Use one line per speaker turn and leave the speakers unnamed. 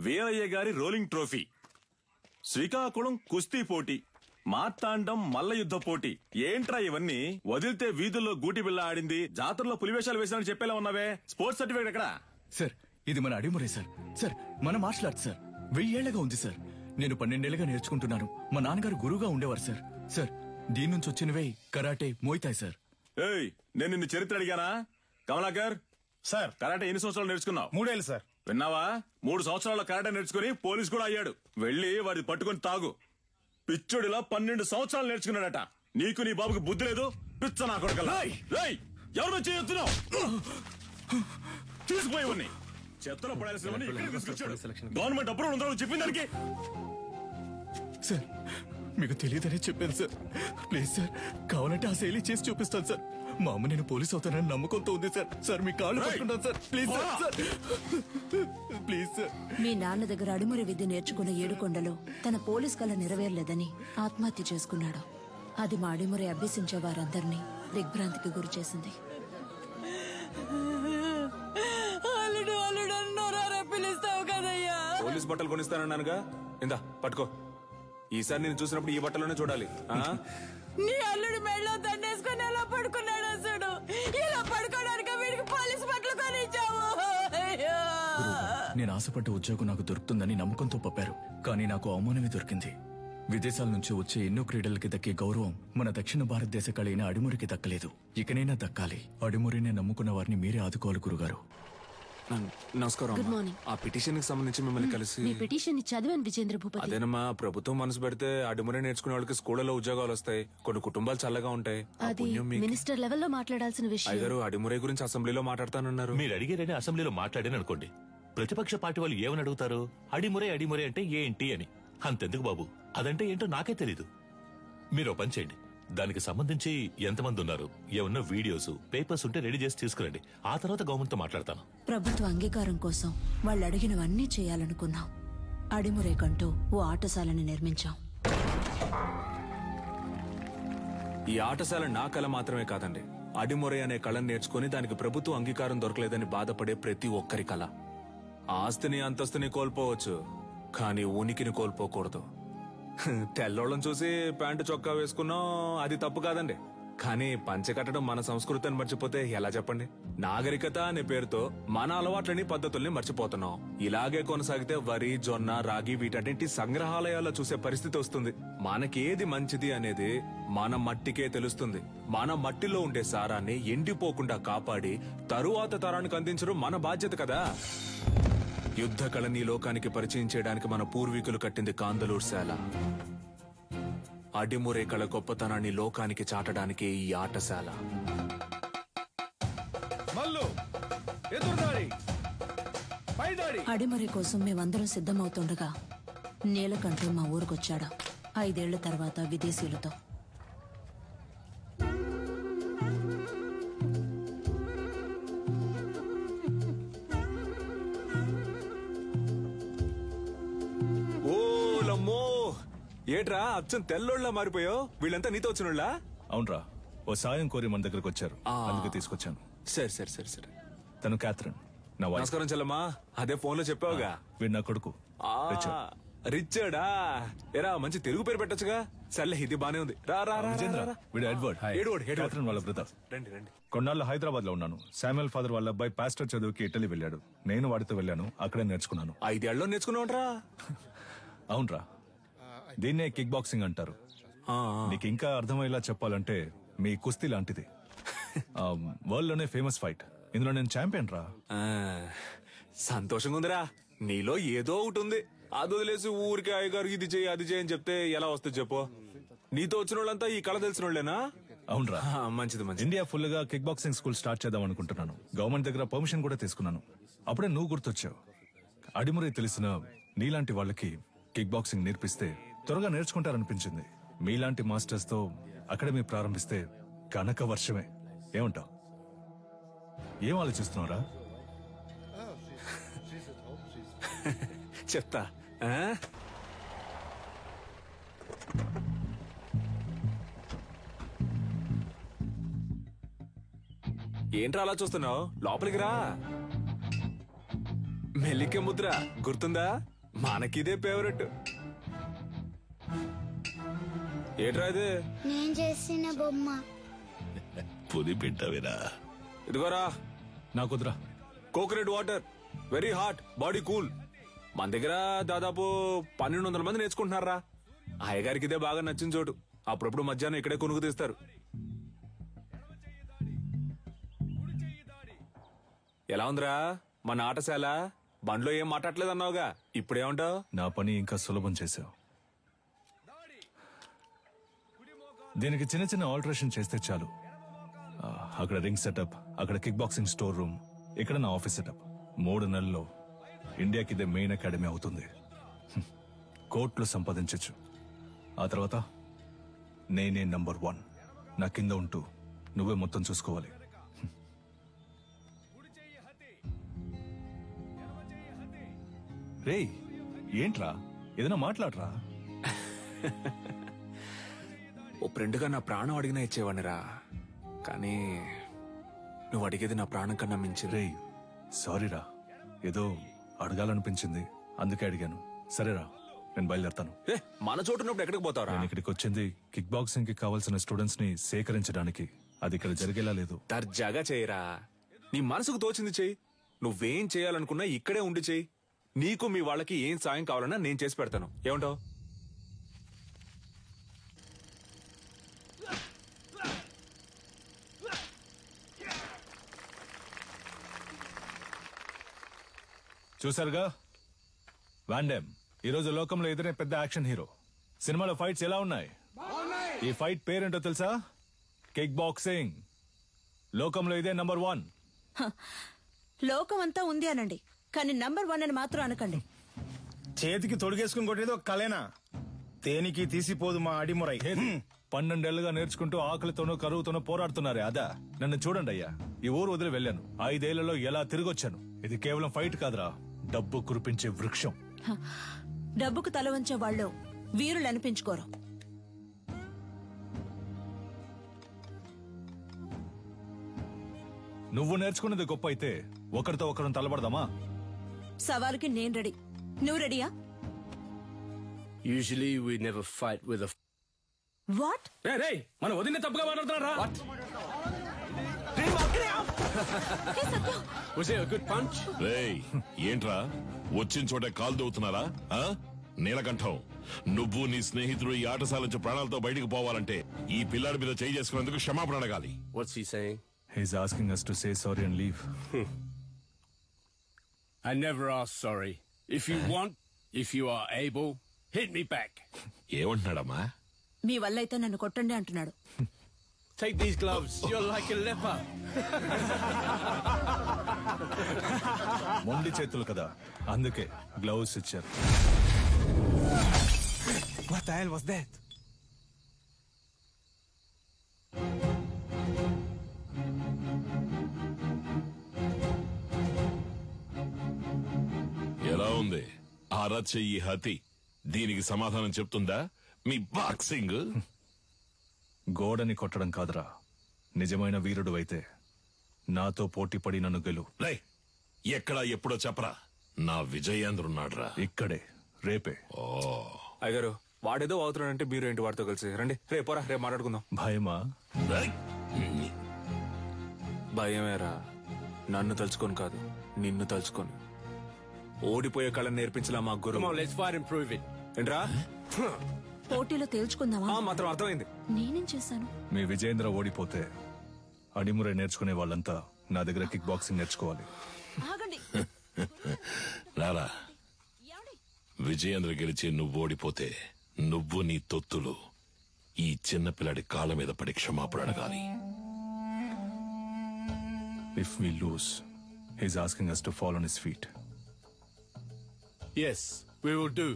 వీరయ్య గారి rolling trophy, Srikakulam కుస్తీ పోటీ, మార్తాండం మల్ల యుద్ధ పోటీ. ఏంట్రా ఇవన్నీ? వదిలితే వీధుల్లో గూటి బిళ్ళ ఆడింది, జాతరలో పులివేషాలు వేసానని చెప్పేలా ఉన్నావే. స్పోర్ట్స్ సర్టిఫికేట్ ఎక్కడా?
సార్, ఇది మన అడిమురే సార్. సార్, మన మార్షల్ ఆర్ట్స్ సార్. 1000 ఏళ్లగా ఉంది సార్. నేను 12 ఏళ్లుగా నేర్చుకుంటున్నాను. మా నాన్నగారు గురువుగా ఉండేవారు సార్. సార్, దీని నుంచి వచ్చినవే కరాటే, మోయితాయ్ సార్.
ఏయ్, నేను నిన్ను చరిత్ర అడిగానా? కమలాకర్
సార్,
కరాటే ఎన్ని సంవత్సరాలు నేర్చుకున్నావు?
3 ఏళ్ళు సార్.
విన్నావా? 3 సంవత్సరాల కరాటే నేర్చుకుని పోలీస్ కూడా అయ్యాడు. వెళ్ళి వాడి పట్టుకుని తాగు. పిచ్చుడిలా 12 సంవత్సరాలు నేర్చుకున్నాడట. నీకు నీ బాబుకి బుద్ధి లేదు. పిచ్చ నా కొడుకల్లా. ఎవరు చేయొచ్చున్నావు? తీసుకుపోయేవన్నీ చెత్తలో పడాల్సినవన్నీ గవర్నమెంట్ అప్రూవల్ ఉందని చెప్పిన దానికి.
సార్, మీకు తెలియదనే చెప్పాను సార్. ప్లీజ్ సార్, కావాలంటే ఆ శైలి చేసి చూపిస్తాను సార్. మా అమ్మ నేను పోలీస్ అవుతానని నమ్మకంతో ఉంది సార్. సార్, మీ కాళ్ళు పట్టుకుంటాను sir. Please sir, please sir.
మీ నాన్న దగ్గర అడిమురి విద్య నేర్చుకున్న 7 కొండలు తన పోలీస్ కళ నెరవేరలేదని ఆత్మహత్య చేసుకున్నాడు. అది మా అడిమురి అభ్యసించే వారందరినీ దిగ్భ్రాంతికి గురి చేసింది.
పోలీస్ బట్టలు కొనిస్తానన్నానుగా, ఇందా పట్టుకో. ఈసారి నేను చూసినప్పుడు ఈ బట్టలోనే చూడాలి.
నీ అల్లుడు మెడలో దండేసుకుని ఎలా పడుకున్నాడు అసలు? ఇలా పడుకోవడానికి వీడికి పోలీస్ బట్టలు కొనిచ్చావు.
నేను ఆశపడ్డ ఉద్యోగం నాకు దొరుకుతుందని నమ్మకంతో పంపారు. కానీ నాకు అవమానమే దొరికింది. విదేశాల నుంచి వచ్చే ఎన్నో క్రీడలకి దక్కే గౌరవం మన దక్షిణ భారతదేశ కళైన అడిమురికి దక్కలేదు. ఇకనైనా దక్కాలి. అడిమురినే నమ్ముకున్న వారిని మీరే ఆదుకోవాలి గురుగారు.
నమస్కారం.
Good morning.
ఆ పిటిషన్ కి సంబంధించి మిమ్మల్ని కలిసి
మీ పిటిషన్ చదివాను విజేంద్ర భూపతి.
అదేనమ్మా, ప్రభుత్వం మనసు పెడితే అడిమురే నేర్చుకునే వాళ్ళకి స్కూళ్లలో ఉద్యోగాలు వస్తాయి. కొన్ని కుటుంబాలు చల్లగా ఉంటాయి.
అది మినిస్టర్ లెవెల్లో మాట్లాడాల్సిన విషయం.
అయ్యారు, అడిమురే గురించి అసెంబ్లీలో మాట్లాడతానన్నారు.
మీరు అడిగారని అసెంబ్లీలో మాట్లాడాను అనుకోండి, ప్రతిపక్ష పార్టీ వాళ్ళు ఏమని అడుగుతారు? అడిమురే అడిమురే అంటే ఏంటి అని. అంతెందుకు బాబు, అదంటే ఏంటో నాకే తెలీదు. మీరు పని చేయండి, దానికి సంబంధించి ఎంతమంది ఉన్నారు, ఏమన్నా వీడియోస్, పేపర్స్ ఉంటే రెడీ చేసి తీసుకురండి. ఆ తర్వాత గవర్నమెంట్ తో మాట్లాడతాను.
ప్రభుత్వ అంగీకారం కోసం వాళ్ళు అడిగినవన్నీ చేయాలనుకున్నాం. అడిమురేకంటూ ఓ ఆటశాలని నిర్మించాం.
ఈ ఆటశాల నా కళ మాత్రమే కాదండి. అడిమురే అనే కళను నేర్చుకుని దానికి ప్రభుత్వ అంగీకారం దొరకలేదని బాధపడే ప్రతి ఒక్కరి కళ. ఆస్తిని అంతస్తుని కోల్పోవచ్చు, కానీ ఉనికిని కోల్పోకూడదు. తెల్లోళ్ళని చూసి ప్యాంటు చొక్కా వేసుకున్నాం, అది తప్పు కాదండి. కానీ పంచె కట్టడం మన సంస్కృతిని మర్చిపోతే ఎలా చెప్పండి? నాగరికత అనే పేరుతో మన అలవాట్లని, పద్ధతుల్ని మర్చిపోతున్నాం. ఇలాగే కొనసాగితే వరి, జొన్న, రాగి వీటన్నింటి సంగ్రహాలయాల్లో చూసే పరిస్థితి వస్తుంది. మనకేది మంచిది అనేది మన మట్టికే తెలుస్తుంది. మన మట్టిలో ఉండే సారాన్ని ఎండిపోకుండా కాపాడి తరువాత తరానికి అందించడం మన బాధ్యత కదా. యుద్ధ కళని లోకానికి పరిచయం చేయడానికి మన పూర్వీకులు కట్టింది కాందలూరు శాల. అడిమురే కళ గొప్పతనాన్ని లోకానికి చాటడానికి ఈ ఆటశాల.
అడిమురి కోసం మేమందరం సిద్ధమవుతుండగా నీలకంఠు మా ఊరికొచ్చాడు. 5 ఏళ్ల తర్వాత విదేశీయులతో.
ఏట్రా, అచ్చం తెల్లోళ్ళ మారిపోయావు. వీళ్ళంతా నీతో వచ్చినోళ్ళ?
అవునరా, ఓ సాయం కోరి మన దగ్గరకు వచ్చారు, అందుకే తీసుకొచ్చాను.
సరే సరే సరే సరే.
తను క్యాథరిన్, నా వైఫ్.
నమస్కారం చెల్లమ్మా. అదే ఫోన్ లో చెప్పావుగా.
వీడు నా కొడుకు
రిచర్డా. ఎరా, మంచి తెలుగు పేరు పెట్టొచ్చుగా. సర్లే, ఇది బానే ఉంది. రా రా రా.
వీడు ఎడ్వర్డ్, క్యాథరిన్ వాళ్ళ బ్రదర్.
రండి రండి.
కొన్నాళ్ళు హైదరాబాద్ లో ఉన్నాను. శామ్యుల్ ఫాదర్ వాళ్ళ అబ్బాయి పాస్టర్ చదువుకి ఇటలీ వెళ్ళాడు. నేను వాడితో వెళ్ళాను, అక్కడే నేర్చుకున్నాను.
5 ఏళ్ళలో నేర్చుకున్నావురా?
అవునరా, దీన్నే కిక్ బాక్సింగ్ అంటారు. నీకు ఇంకా అర్థమయ్యేలా చెప్పాలంటే మీ కుస్తీ లాంటిది. వరల్డ్ లోనే ఫేమస్ ఫైట్. ఇందులో నేను ఛాంపియన్ రా.
సంతోషంగా ఉందిరా. నీలో ఏదో ఒకటి ఉంది. అది వదిలేసి ఊరికి అయ్యగారు ఇది చేయి అది చేయని చెప్తే ఎలా వస్తుంది చెప్పు? నీతో వచ్చిన వాళ్ళంతా ఈ కళ తెలిసిన వాళ్ళేనా?
అవునరా,
మంచిది మంచిది.
ఇండియా ఫుల్ గా కిక్ బాక్సింగ్ స్కూల్ స్టార్ట్ చేద్దాం అనుకుంటున్నాను. గవర్నమెంట్ దగ్గర పర్మిషన్ కూడా తీసుకున్నాను. అప్పుడే నువ్వు గుర్తొచ్చావు. అడిమురే తెలిసిన నీలాంటి వాళ్ళకి కిక్ బాక్సింగ్ నేర్పిస్తే త్వరగా నేర్చుకుంటారనిపించింది. మీలాంటి మాస్టర్స్ తో అకాడమీ ప్రారంభిస్తే కనక వర్షమే. ఏమంటావు? ఏం ఆలోచిస్తున్నారా?
చెప్తా. ఏంట్రా అలా చూస్తున్నావు? లోపలికి రా. మెల్లికే ముద్ర గుర్తుందా? మనకిదే ఫేవరెట్. ఏట్రా ఇది?
నేను చేసిన బొమ్మ.
పులి పెట్టవేరా?
ఇదిగోరా
నాకు కుదరా.
Coconut water, very hot, body cool. మన దగ్గర దాదాపు 1200 మంది నేర్చుకుంటున్నారా. అయ్యగారికి ఇదే బాగా నచ్చిన చోటు. అప్పుడప్పుడు మధ్యాహ్నం ఇక్కడే కొనుక్కు తీస్తారు. ఎలా ఉందిరా మన ఆటశాల? బండ్లో ఏం మాట్లాడలేదు అన్నావుగా, ఇప్పుడేమంటావు?
నా పని ఇంకా సులభం చేశావు. దీనికి చిన్న చిన్న ఆల్టరేషన్ చేస్తే చాలు. అక్కడ రింగ్ సెటప్, అక్కడ కిక్ బాక్సింగ్ స్టోర్ రూమ్, ఇక్కడ నా ఆఫీస్ సెటప్. 3 నెలల్లో ఇండియాకి ఇదే మెయిన్ అకాడమీ అవుతుంది. కోట్లు సంపాదించచ్చు. ఆ తర్వాత నేనే నంబర్ 1. నా కింద ఉంటూ నువ్వే మొత్తం చూసుకోవాలి. రేయ్, ఏంట్రా? ఏదైనా మాట్లాడరా.
ఓ ఫ్రెండ్గా నా ప్రాణం అడిగినా ఇచ్చేవాడిరా, కానీ నువ్వు అడిగేది నా ప్రాణం కన్నా మించి.
రేయ్, సారీరా, ఏదో అడగాలనిపించింది అందుకే అడిగాను. సరేరా, నేను బయలుదేరతాను.
మన చోటు ఉన్నప్పుడు ఎక్కడికి పోతావురా?
నేను ఇక్కడికి వచ్చింది కిక్ బాక్సింగ్ కి కావాల్సిన స్టూడెంట్స్ ని సేకరించడానికి. అది ఇక్కడ జరిగేలా లేదు.
దర్జాగా చేయరా, నీ మనసుకు తోచింది చెయ్యి. నువ్వేం చేయాలనుకున్నా ఇక్కడే ఉండి చెయ్యి. నీకు మీ వాళ్ళకి ఏం సాయం కావాలన్నా నేను చేసి పెడతాను. ఏమంటావు?
చూసారుగా, వాన్ డామ్ ఈరోజు లోకంలో ఎదురే పెద్ద యాక్షన్ హీరో. సినిమాలో ఫైట్స్ ఎలా ఉన్నాయి? ఈ ఫైట్ పేరేంటో తెలుసా? Kick boxing. లోకంలో ఇదే నంబర్ 1.
లోకం అంతా ఉంది అనండి, కానీ నంబర్ 1 అని మాత్రం అనకండి.
చేతికి తొడిగేసుకుని కొట్టేది ఒక కలేనా? తేనికి తీసిపోదు మా అడిమురై.
12 ఏళ్లుగా నేర్చుకుంటూ ఆకలితోనూ కరువుతోనూ పోరాడుతున్నారే అదా? నన్ను చూడండి అయ్యా, ఈ ఊరు వదిలి వెళ్ళాను. 5 ఏళ్లలో ఎలా తిరిగొచ్చాను. ఇది కేవలం ఫైట్ కాదురా, డబ్బు కురిపించే వృక్షం.
డబ్బుకు తల వంచే వాళ్ళు వీరులు అనిపించుకోరు.
నువ్వు నేర్చుకున్నది గొప్ప అయితే ఒకరితో ఒకరిని తలబడదామా?
సవాలుకి నేను రెడీ. నువ్వు రెడీయా?
Usually we never fight with a...
what?
మన వదిన తప్పుగా మాట్లాడుతున్నారా? Was it a good punch?
రేయ్, ఏంట్రా వచ్చిన చోట కాలు దవ్వుతున్నారా? నీలకంఠం, నువ్వు నీ స్నేహితుడు ఈ ఆటశాల నుంచి ప్రాణాలతో బయటకు పోవాలంటే ఈ పిల్లాడి మీద చేయి చేసుకున్నందుకు క్షమాపణ అడగాలి.
What's he saying?
He's asking us to say sorry and leave.
I never ask sorry. If you want, if you are able, hit me back.
ఏమంటున్నాడమ్మా?
మీ వల్ల అయితే నన్ను కొట్టండి అంటున్నాడు.
Take these gloves. You're like a leper.
మొండి చేతులు కదా, అందుకే gloves ఇచ్చారు.
What the hell was that?
ఎలా ఉంది అరచెయ్యి హతి? దీనికి సమాధానం చెప్తుందా మీ బాక్సింగ్?
గోడని కొట్టడం కాదురా, నిజమైన వీరుడు అయితే నాతో పోటీ పడి నన్ను గెలు.
రేయ్, ఎక్కడా ఎప్పుడో చెప్పరా, నా విజయేంద్రున్నాడ్రా
ఇక్కడే, రేపే.
అయ్యగారు, వాడేదో అవుతున్నాడంటే మీరు ఏంటి వాడితో కలిసి రండి. రేపోరా, రేపు మాట్లాడుకుందాం.
భయమా?
భయమేరా, నన్ను తలుచుకొని కాదు, నిన్ను తలుచుకొని. ఓడిపోయే కళను నేర్పించలా మా గురు.
Come on, let's fight and prove it.
ఏంట్రా?
పోటీలో తేల్చుకుందామా?
మాత్రం అర్థమైంది.
నేనేం చేశాను?
మీ విజయేంద్ర ఓడిపోతే అడిమురే నేర్చుకునే వాళ్ళంతా నా దగ్గర కిక్ బాక్సింగ్ నేర్చుకోవాలి.
ఆగండి.
రారా, విజయేంద్ర గెలిచి నువ్వు ఓడిపోతే నువ్వు నీ తొత్తులు ఈ చిన్నపిల్లాడి కాళ్ళ మీద పడి క్షమాపణ అడగాలి.
If we lose, he's asking us to fall on his feet.
Yes, we will do.